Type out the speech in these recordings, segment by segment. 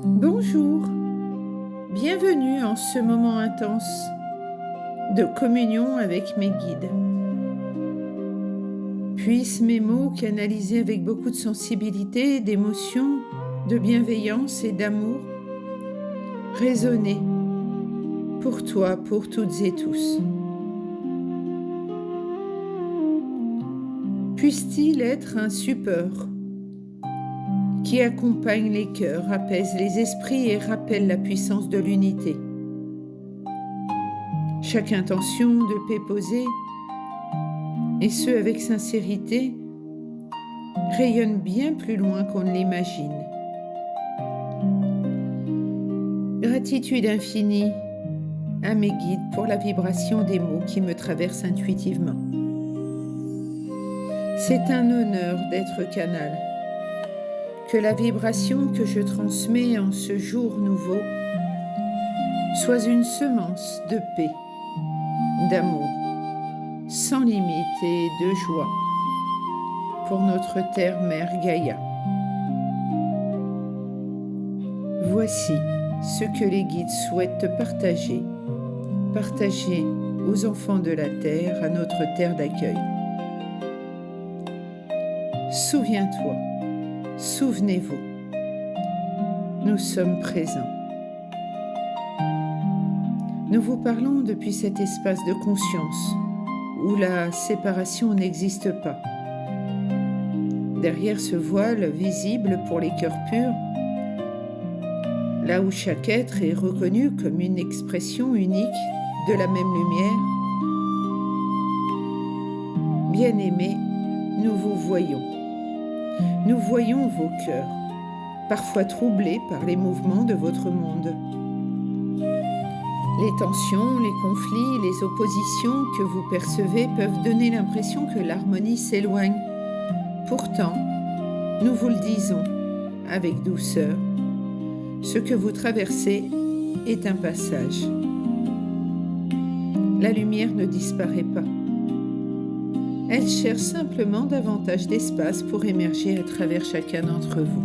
Bonjour, bienvenue en ce moment intense de communion avec mes guides. Puissent mes mots, canalisés avec beaucoup de sensibilité, d'émotion, de bienveillance et d'amour, résonner pour toi, pour toutes et tous. Puisse-t-il être un support qui accompagne les cœurs, apaise les esprits et rappelle la puissance de l'unité. Chaque intention de paix posée, et ce avec sincérité, rayonne bien plus loin qu'on ne l'imagine. Gratitude infinie à mes guides pour la vibration des mots qui me traversent intuitivement. C'est un honneur d'être canal. Que la vibration que je transmets en ce jour nouveau soit une semence de paix, d'amour, sans limite et de joie pour notre terre-mère Gaïa. Voici ce que les guides souhaitent partager aux enfants de la terre, à notre terre d'accueil. Souviens-toi. Souvenez-vous, nous sommes présents. Nous vous parlons depuis cet espace de conscience où la séparation n'existe pas. Derrière ce voile visible pour les cœurs purs, là où chaque être est reconnu comme une expression unique de la même lumière, bien-aimés, nous vous voyons. Nous voyons vos cœurs, parfois troublés par les mouvements de votre monde. Les tensions, les conflits, les oppositions que vous percevez peuvent donner l'impression que l'harmonie s'éloigne. Pourtant, nous vous le disons avec douceur, ce que vous traversez est un passage. La lumière ne disparaît pas. Elle cherche simplement davantage d'espace pour émerger à travers chacun d'entre vous.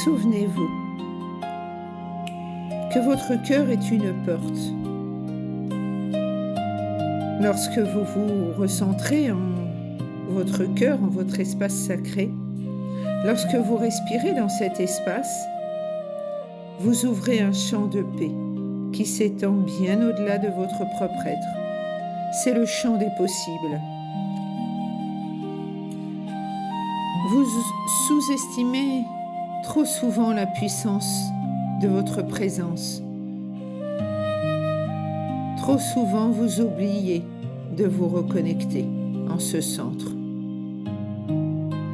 Souvenez-vous que votre cœur est une porte. Lorsque vous vous recentrez en votre cœur, en votre espace sacré, lorsque vous respirez dans cet espace, vous ouvrez un champ de paix qui s'étend bien au-delà de votre propre être. C'est le champ des possibles. Vous sous-estimez trop souvent la puissance de votre présence. Trop souvent, vous oubliez de vous reconnecter en ce centre,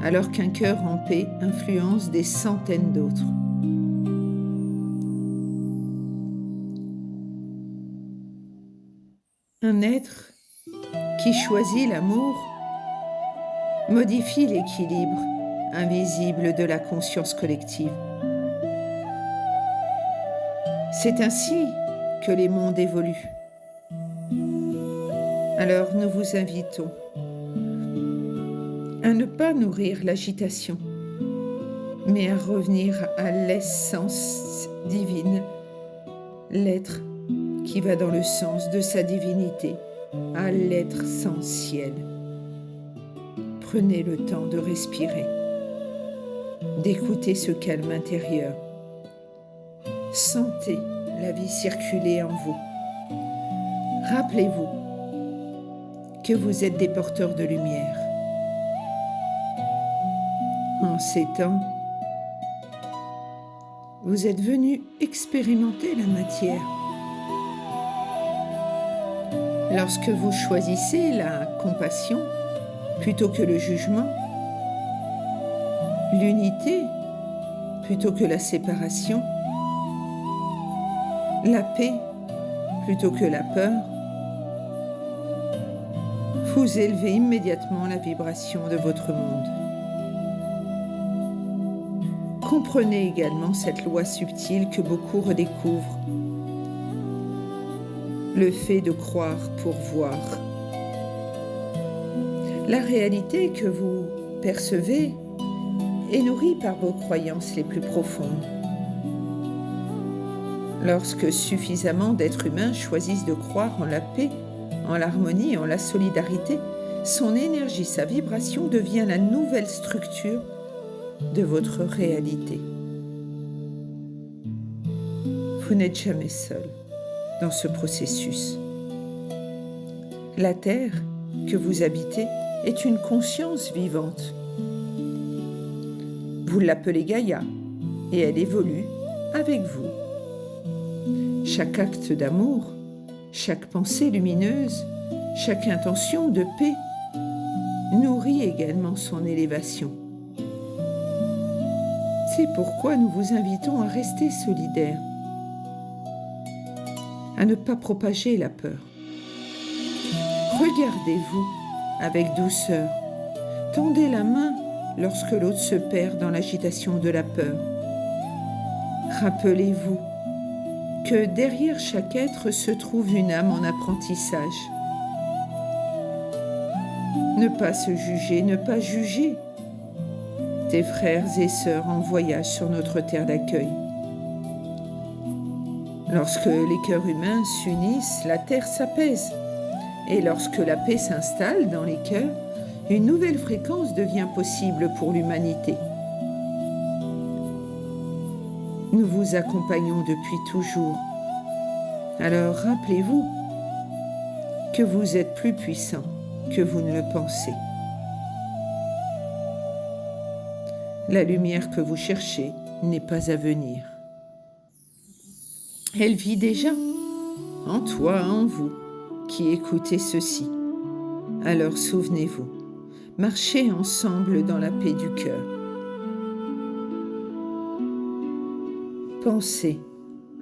alors qu'un cœur en paix influence des centaines d'autres. Un être qui choisit l'amour modifie l'équilibre invisible de la conscience collective. C'est ainsi que les mondes évoluent. Alors nous vous invitons à ne pas nourrir l'agitation, mais à revenir à l'essence divine, l'être qui va dans le sens de sa divinité, à l'être sans ciel. Prenez le temps de respirer, d'écouter ce calme intérieur. Sentez la vie circuler en vous. Rappelez-vous que vous êtes des porteurs de lumière. En ces temps, vous êtes venus expérimenter la matière. Lorsque vous choisissez la compassion plutôt que le jugement, l'unité plutôt que la séparation, la paix plutôt que la peur, vous élevez immédiatement la vibration de votre monde. Comprenez également cette loi subtile que beaucoup redécouvrent. Le fait de croire pour voir. La réalité que vous percevez et nourri par vos croyances les plus profondes. Lorsque suffisamment d'êtres humains choisissent de croire en la paix, en l'harmonie, en la solidarité, son énergie, sa vibration devient la nouvelle structure de votre réalité. Vous n'êtes jamais seul dans ce processus. La Terre que vous habitez est une conscience vivante. Vous l'appelez Gaïa et elle évolue avec vous. Chaque acte d'amour, chaque pensée lumineuse, chaque intention de paix nourrit également son élévation. C'est pourquoi nous vous invitons à rester solidaires, à ne pas propager la peur. Regardez-vous avec douceur, tendez la main lorsque l'autre se perd dans l'agitation de la peur. Rappelez-vous que derrière chaque être se trouve une âme en apprentissage. Ne pas se juger, ne pas juger tes frères et sœurs en voyage sur notre terre d'accueil. Lorsque les cœurs humains s'unissent, la terre s'apaise. Et lorsque la paix s'installe dans les cœurs, une nouvelle fréquence devient possible pour l'humanité. Nous vous accompagnons depuis toujours. Alors rappelez-vous que vous êtes plus puissant que vous ne le pensez. La lumière que vous cherchez n'est pas à venir. Elle vit déjà en toi, en vous, qui écoutez ceci. Alors souvenez-vous, marchez ensemble dans la paix du cœur. Pensez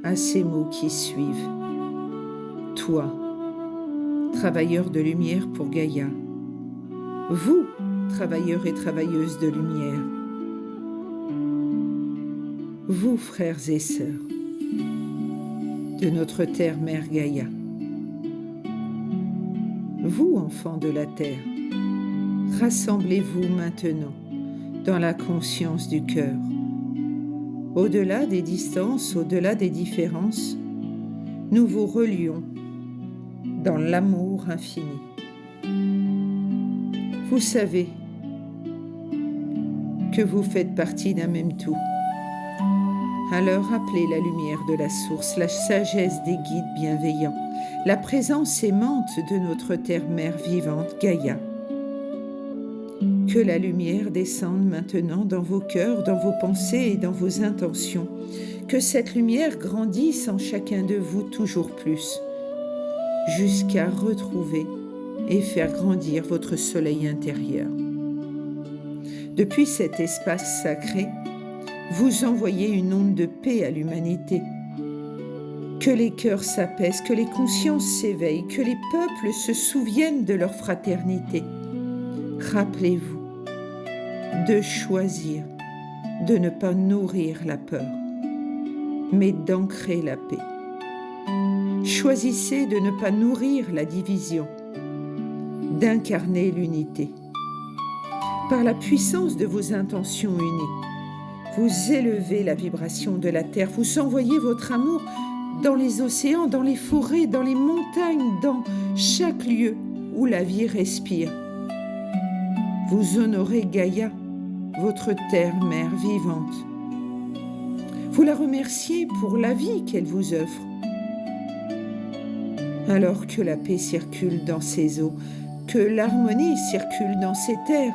à ces mots qui suivent. Toi, travailleur de lumière pour Gaïa. Vous, travailleurs et travailleuses de lumière. Vous, frères et sœurs, de notre terre-mère Gaïa. Vous, enfants de la terre, rassemblez-vous maintenant dans la conscience du cœur. Au-delà des distances, au-delà des différences, nous vous relions dans l'amour infini. Vous savez que vous faites partie d'un même tout. Alors appelez la lumière de la source, la sagesse des guides bienveillants, la présence aimante de notre terre-mère vivante, Gaïa. Que la lumière descende maintenant dans vos cœurs, dans vos pensées et dans vos intentions. Que cette lumière grandisse en chacun de vous toujours plus, jusqu'à retrouver et faire grandir votre soleil intérieur. Depuis cet espace sacré, vous envoyez une onde de paix à l'humanité. Que les cœurs s'apaisent, que les consciences s'éveillent, que les peuples se souviennent de leur fraternité. Rappelez-vous de choisir de ne pas nourrir la peur, mais d'ancrer la paix. Choisissez de ne pas nourrir la division, d'incarner l'unité. Par la puissance de vos intentions unies, vous élevez la vibration de la terre, vous envoyez votre amour dans les océans, dans les forêts, dans les montagnes, dans chaque lieu où la vie respire. Vous honorez Gaïa, votre terre-mère vivante. Vous la remerciez pour la vie qu'elle vous offre. Alors que la paix circule dans ces eaux, que l'harmonie circule dans ces terres,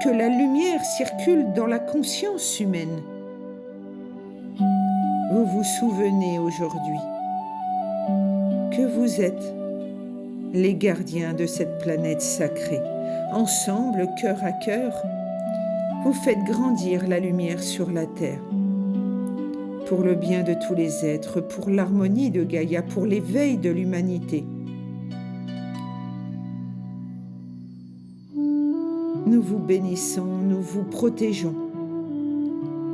que la lumière circule dans la conscience humaine. Vous vous souvenez aujourd'hui que vous êtes les gardiens de cette planète sacrée. Ensemble, cœur à cœur, vous faites grandir la lumière sur la terre. Pour le bien de tous les êtres, pour l'harmonie de Gaïa, pour l'éveil de l'humanité. Nous vous bénissons, nous vous protégeons.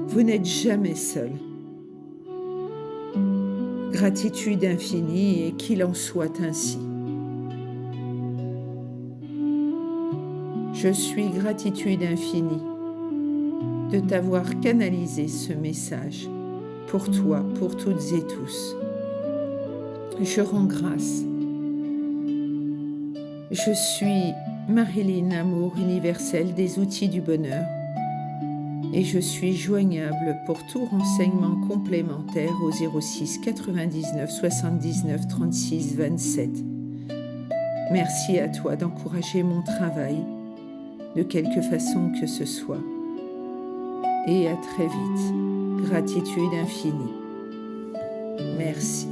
Vous n'êtes jamais seul. Gratitude infinie et qu'il en soit ainsi. Je suis gratitude infinie de t'avoir canalisé ce message pour toi, pour toutes et tous. Je rends grâce. Je suis Marilyn, amour universel des outils du bonheur, et je suis joignable pour tout renseignement complémentaire au 06 99 79 36 27. Merci à toi d'encourager mon travail, de quelque façon que ce soit. Et à très vite. Gratitude infinie. Merci.